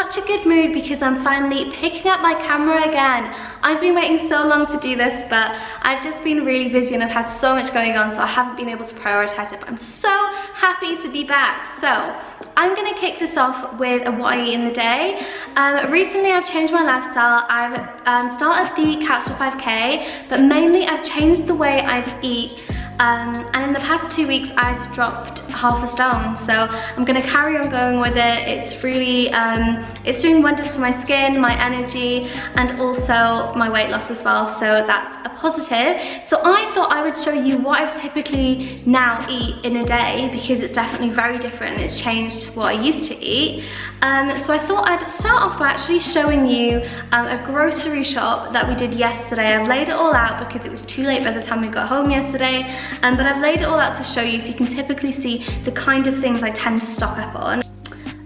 such a good mood because I'm finally picking up my camera again. I've been waiting so long to do this, but I've just been really busy and I've had so much going on, so I haven't been able to prioritize it, but I'm so happy to be back. So I'm gonna kick this off with what I eat in the day. Recently I've changed my lifestyle. I've started the Couch to 5K, but mainly I've changed the way I eat. And in the past 2 weeks I've dropped half a stone, so I'm gonna carry on going with it. It's really it's doing wonders for my skin, my energy, and also my weight loss as well, so that's a positive. So I thought I would show you what I typically now eat in a day, because it's definitely very different and it's changed what I used to eat. So I thought I'd start off by actually showing you a grocery shop that we did yesterday. I've laid it all out because it was too late by the time we got home yesterday, but I've laid it all out to show you so you can typically see the kind of things I tend to stock up on.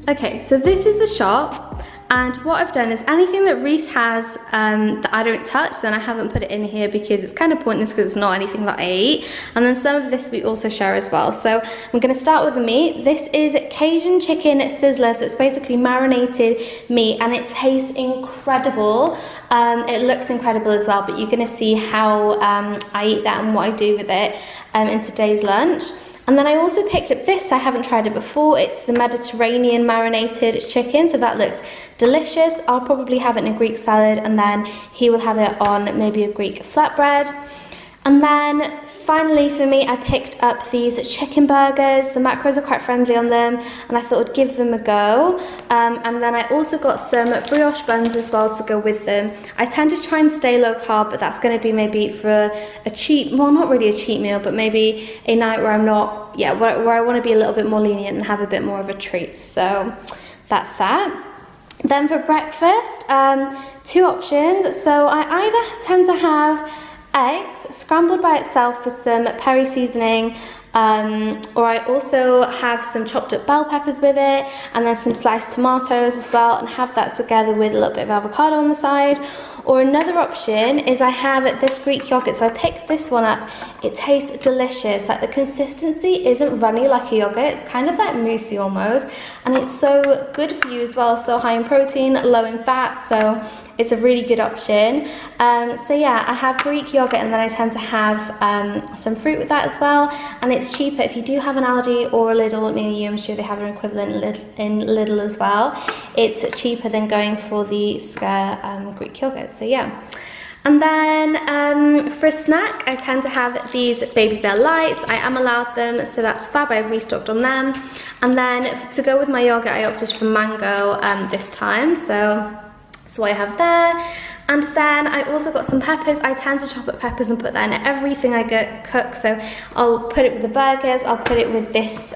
Okay, so this is the shop. And what I've done is anything that Reese has that I don't touch, then I haven't put it in here because it's kind of pointless because it's not anything that I eat. And then some of this we also share as well. So I'm going to start with the meat. This is Cajun chicken sizzler. So it's basically marinated meat and it tastes incredible. It looks incredible as well, but you're going to see how I eat that and what I do with it in today's lunch. And then I also picked up this, I haven't tried it before. It's the Mediterranean marinated chicken, so that looks delicious. I'll probably have it in a Greek salad, and then he will have it on maybe a Greek flatbread. And then finally for me, I picked up these chicken burgers. The macros are quite friendly on them, and I thought I'd give them a go. And then I also got some brioche buns as well to go with them. I tend to try and stay low carb, but that's going to be maybe for a cheat, well, not really a cheat meal, but maybe a night where I'm not, where I want to be a little bit more lenient and have a bit more of a treat. So that's that. Then for breakfast, 2 options. So I either tend to have eggs scrambled by itself with some peri seasoning, or I also have some chopped up bell peppers with it, and then some sliced tomatoes as well, and have that together with a little bit of avocado on the side. Or another option is I have this Greek yogurt, so I picked this one up. It tastes delicious. Like, the consistency isn't runny like a yogurt, it's kind of like moussey almost, and it's so good for you as well, so high in protein, low in fat, so it's a really good option. So yeah, I have Greek yogurt, and then I tend to have some fruit with that as well, and it's cheaper. If you do have an Aldi or a Lidl near you, I'm sure they have an equivalent in Lidl as well. It's cheaper than going for the Skyr Greek yogurt, so yeah. And then for a snack, I tend to have these Baby Bear Lights. I am allowed them, so that's fab. I've restocked on them. And then to go with my yogurt, I opted for mango this time, so that's what I have there. And then I also got some peppers. I tend to chop up peppers and put that in everything I cook. So I'll put it with the burgers, I'll put it with this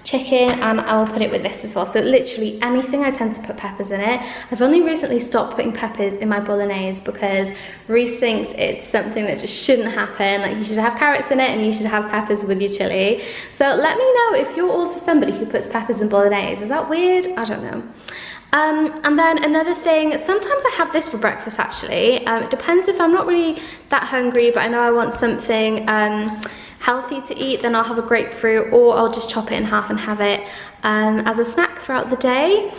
chicken, and I'll put it with this as well. So literally anything, I tend to put peppers in it. I've only recently stopped putting peppers in my bolognese because Reese thinks it's something that just shouldn't happen. Like, you should have carrots in it and you should have peppers with your chili. So let me know if you're also somebody who puts peppers in bolognese. Is that weird? I don't know. And then another thing, sometimes I have this for breakfast actually. It depends if I'm not really that hungry, but I know I want something healthy to eat, then I'll have a grapefruit, or I'll just chop it in half and have it as a snack throughout the day.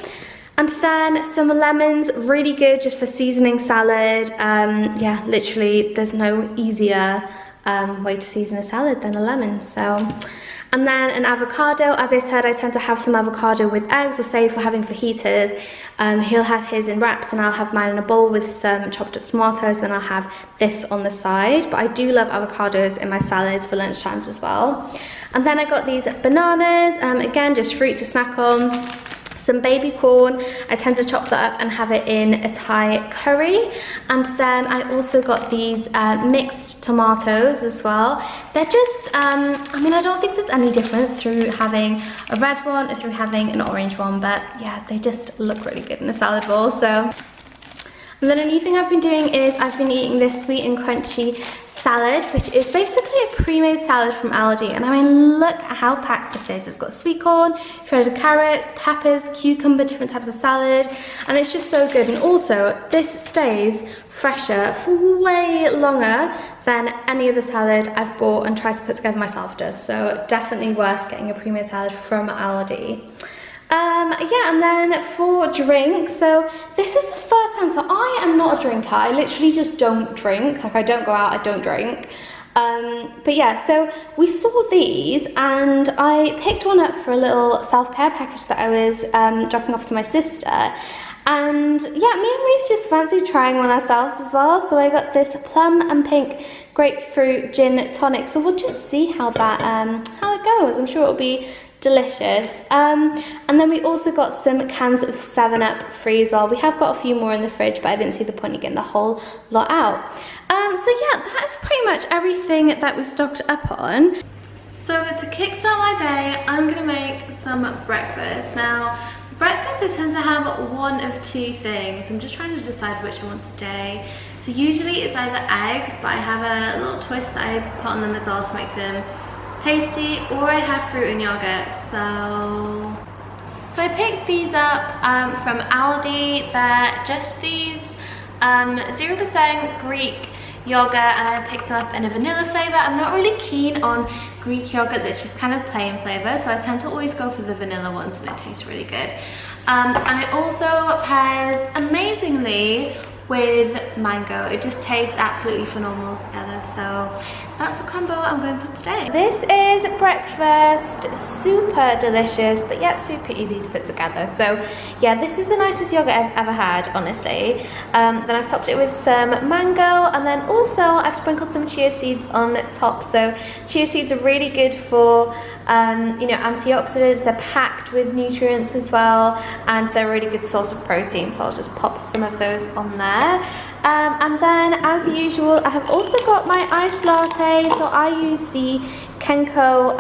And then some lemons, really good just for seasoning salad. Yeah, literally there's no easier way to season a salad than a lemon. So. And then an avocado. As I said, I tend to have some avocado with eggs, or say if we're having fajitas, he'll have his in wraps and I'll have mine in a bowl with some chopped up tomatoes, then I'll have this on the side. But I do love avocados in my salads for lunchtimes as well. And then I got these bananas, again, just fruit to snack on. Some baby corn. I tend to chop that up and have it in a Thai curry. And then I also got these mixed tomatoes as well. They're just, I mean, I don't think there's any difference through having a red one or through having an orange one, but yeah, they just look really good in a salad bowl. So, and then a new thing I've been doing is I've been eating this sweet and crunchy salad, which is basically a pre-made salad from Aldi. And I mean, look at how packed this is. It's got sweet corn, shredded carrots, peppers, cucumber, different types of salad, and it's just so good. And also, this stays fresher for way longer than any other salad I've bought and tried to put together myself does. So definitely worth getting a pre-made salad from Aldi. Yeah, and then for drinks, so this is the first time, so I am not a drinker. I literally just don't drink. Like, I don't go out, I don't drink. But yeah, so we saw these and I picked one up for a little self-care package that I was dropping off to my sister. And yeah, me and Reese just fancied trying one ourselves as well. So I got this plum and pink grapefruit gin tonic. So we'll just see how that how it goes. I'm sure it'll be delicious. And then we also got some cans of 7-Up free as well. We have got a few more in the fridge, but I didn't see the point in getting the whole lot out. So yeah, that's pretty much everything that we stocked up on. So to kickstart my day, I'm gonna make some breakfast. Now, breakfast I tend to have one of two things. I'm just trying to decide which I want today. So usually it's either eggs, but I have a little twist that I put on them as well to make them tasty, or I have fruit and yogurt. So I picked these up from Aldi. They're just these 0% Greek yogurt, and I picked them up in a vanilla flavour. I'm not really keen on Greek yogurt that's just kind of plain flavour, so I tend to always go for the vanilla ones, and it tastes really good. And it also pairs amazingly with mango. It just tastes absolutely phenomenal together. So that's the combo I'm going for today. This is breakfast, super delicious, but yet super easy to put together. So yeah, this is the nicest yogurt I've ever had, honestly. Then I've topped it with some mango, and then also I've sprinkled some chia seeds on top. So chia seeds are really good for you know, antioxidants. They're packed with nutrients as well, and they're a really good source of protein, so I'll just pop some of those on there. And then, as usual, I have also got my iced latte. So I use the Kenko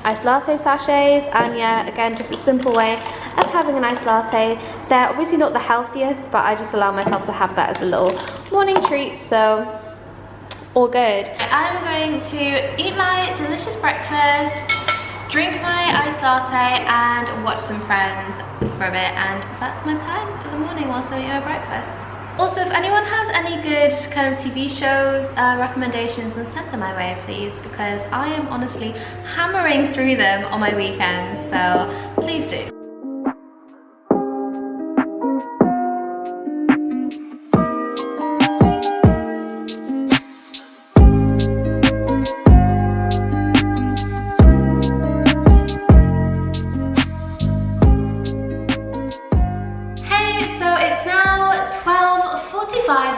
iced latte sachets, and yeah, again, just a simple way of having an iced latte. They're obviously not the healthiest, but I just allow myself to have that as a little morning treat, so all good. I'm going to eat my delicious breakfast, drink my iced latte, and watch some Friends for a bit, and that's my plan for the morning whilst I eat my breakfast. Also, if anyone has any good kind of TV shows recommendations, then send them my way, please, because I am honestly hammering through them on my weekends, so please do.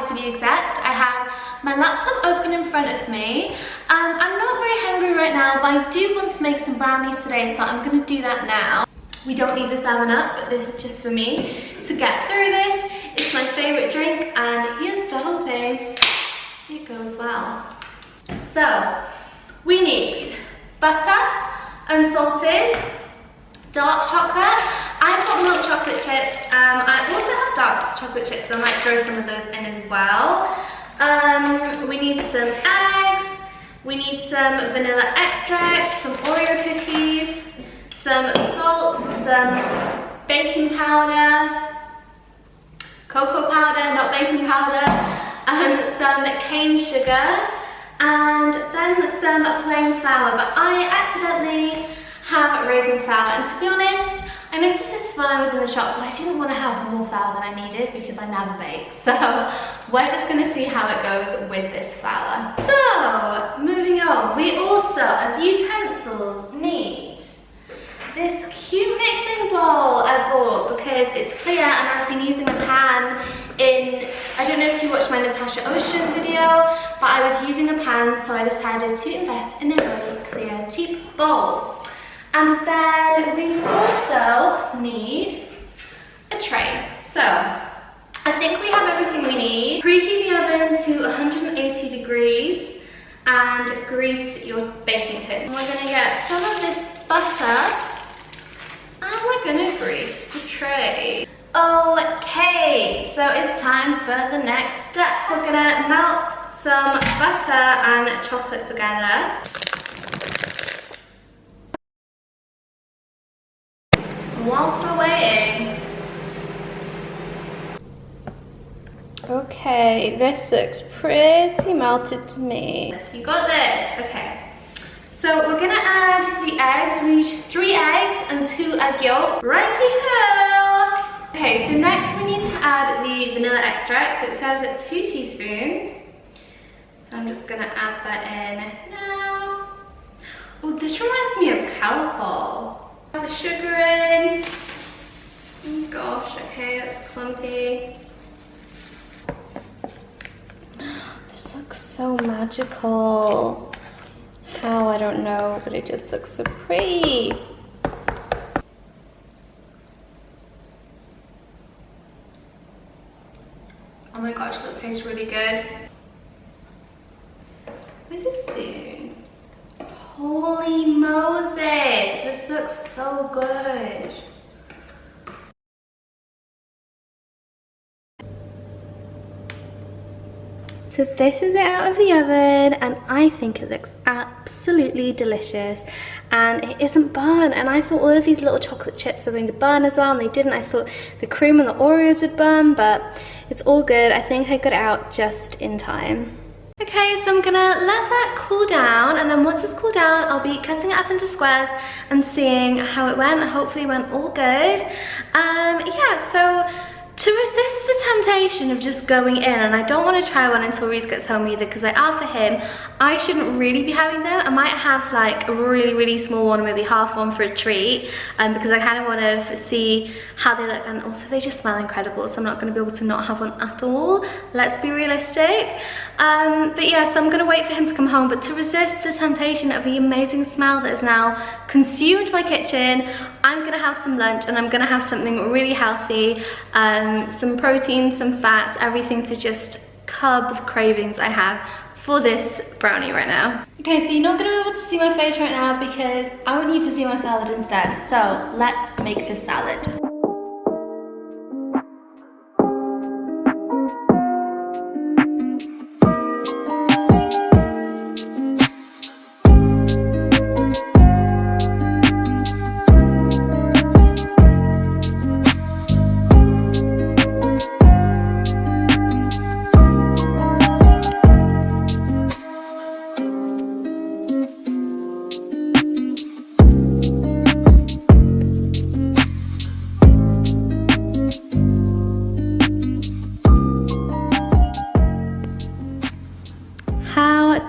To be exact, I have my laptop open in front of me. I'm not very hungry right now, but I do want to make some brownies today, so I'm going to do that now. We don't need the 7-Up, but this is just for me to get through this. It's my favourite drink, and here's to hoping it goes well. So, we need butter, unsalted, dark chocolate. I've got milk chocolate chips. I also have dark chocolate chips, so I might throw some of those in as well. We need some eggs. We need some vanilla extract, some Oreo cookies, some salt, some baking powder, cocoa powder, not baking powder, some cane sugar, and then some plain flour. But I accidentally have raisin flour, and to be honest, I noticed this when I was in the shop, but I didn't want to have more flour than I needed because I never bake. So we're just going to see how it goes with this flour. So moving on, we also, as utensils, need this cute mixing bowl I bought because it's clear, and I've been using a pan in, I don't know if you watched my Natasha Ocean video, but I was using a pan, so I decided to invest in a very clear, cheap bowl. And then we also need a tray. So I think we have everything we need. Preheat the oven to 180 degrees and grease your baking tin. We're gonna get some of this butter and we're gonna grease the tray. Okay, so it's time for the next step. We're gonna melt some butter and chocolate together. Whilst we're waiting. Okay, this looks pretty melted to me. So you got this, okay. So we're gonna add the eggs. We need 3 eggs and 2 egg yolks. Righty-ho! Okay, so next we need to add the vanilla extract. So it says it's 2 teaspoons. So I'm just gonna add that in now. Oh, this reminds me of Calipol. Add the sugar in. Oh gosh, okay, that's clumpy. This looks so magical. How, I don't know, but it just looks so pretty. Oh my gosh, that tastes really good. With a spoon. Holy Moses, this looks so good. So this is it out of the oven, and I think it looks absolutely delicious, and it isn't burnt. And I thought all of these little chocolate chips were going to burn as well, and they didn't. I thought the cream and the Oreos would burn, but it's all good. I think I got it out just in time. Okay, so I'm gonna let that cool down, and then once it's cooled down, I'll be cutting it up into squares and seeing how it went. Hopefully it went all good. Yeah, so to resist the temptation of just going in, and I don't want to try one until Reese gets home either, because for him, I shouldn't really be having them. I might have like a really small one, or maybe half one for a treat, because I kind of want to see how they look, and also they just smell incredible, so I'm not going to be able to not have one at all. Let's be realistic. But yeah, so I'm going to wait for him to come home, but to resist the temptation of the amazing smell that has now consumed my kitchen, I'm going to have some lunch, and I'm going to have something really healthy, some protein, some fats, everything to just curb the cravings I have for this brownie right now. Okay, so you're not going to be able to see my face right now because I want you to see my salad instead. So let's make this salad.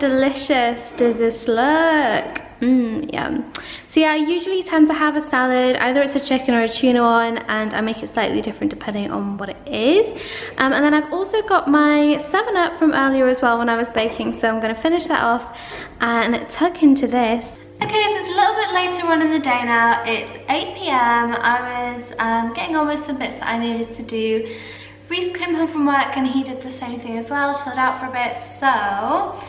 Delicious does this look? Yum. So yeah, I usually tend to have a salad, either it's a chicken or a tuna one, and I make it slightly different depending on what it is. And then I've also got my 7-Up from earlier as well when I was baking, so I'm going to finish that off and tuck into this. Okay, so it's a little bit later on in the day now. It's 8 p.m. I was getting on with some bits that I needed to do. Reese came home from work and he did the same thing as well, chilled out for a bit. So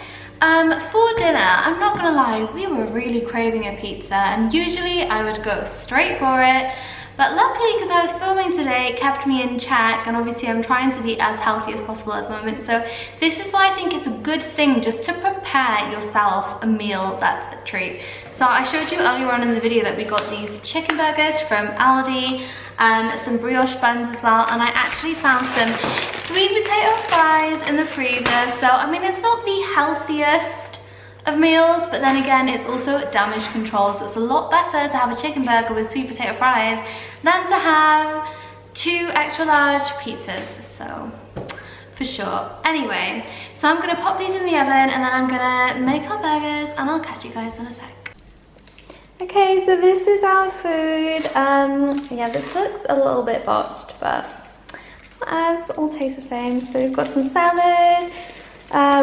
for dinner, I'm not gonna lie, we were really craving a pizza, and usually I would go straight for it, but luckily, because I was filming today, it kept me in check, and obviously I'm trying to be as healthy as possible at the moment, so this is why I think it's a good thing just to prepare yourself a meal that's a treat. So I showed you earlier on in the video that we got these chicken burgers from Aldi, some brioche buns as well, and I actually found some sweet potato fries in the freezer. So I mean, it's not the healthiest of meals, but then again, it's also damage control, so it's a lot better to have a chicken burger with sweet potato fries than to have 2 extra large pizzas, so for sure. Anyway, so I'm gonna pop these in the oven, and then I'm gonna make our burgers, and I'll catch you guys in a sec. Okay, so this is our food. Yeah, this looks a little bit botched, but as all tastes the same. So we've got some salad,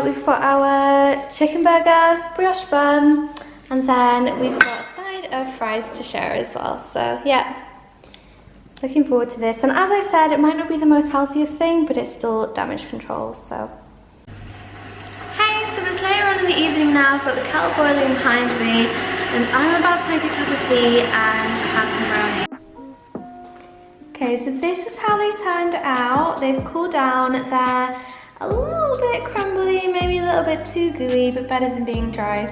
we've got our chicken burger, brioche bun, and then we've got a side of fries to share as well. So yeah, looking forward to this. And as I said, it might not be the most healthiest thing, but it's still damage control, so. Hey, so it's later on in the evening now. I've got the kettle boiling behind me, and I'm about to make a cup of tea and have some brownie. Okay, so this is how they turned out. They've cooled down. They're a little bit crumbly, maybe a little bit too gooey, but better than being dry.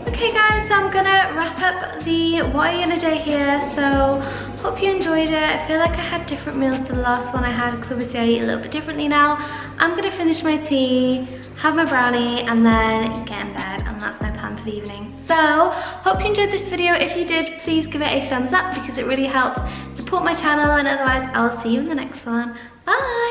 Okay guys, so I'm gonna wrap up the what in a day here. So hope you enjoyed it. I feel like I had different meals to the last one I had, because obviously I eat a little bit differently now. I'm gonna finish my tea, have my brownie, and then get in bed, and that's my plan for the evening. So, hope you enjoyed this video. If you did, please give it a thumbs up because it really helps support my channel, and otherwise I'll see you in the next one. Bye!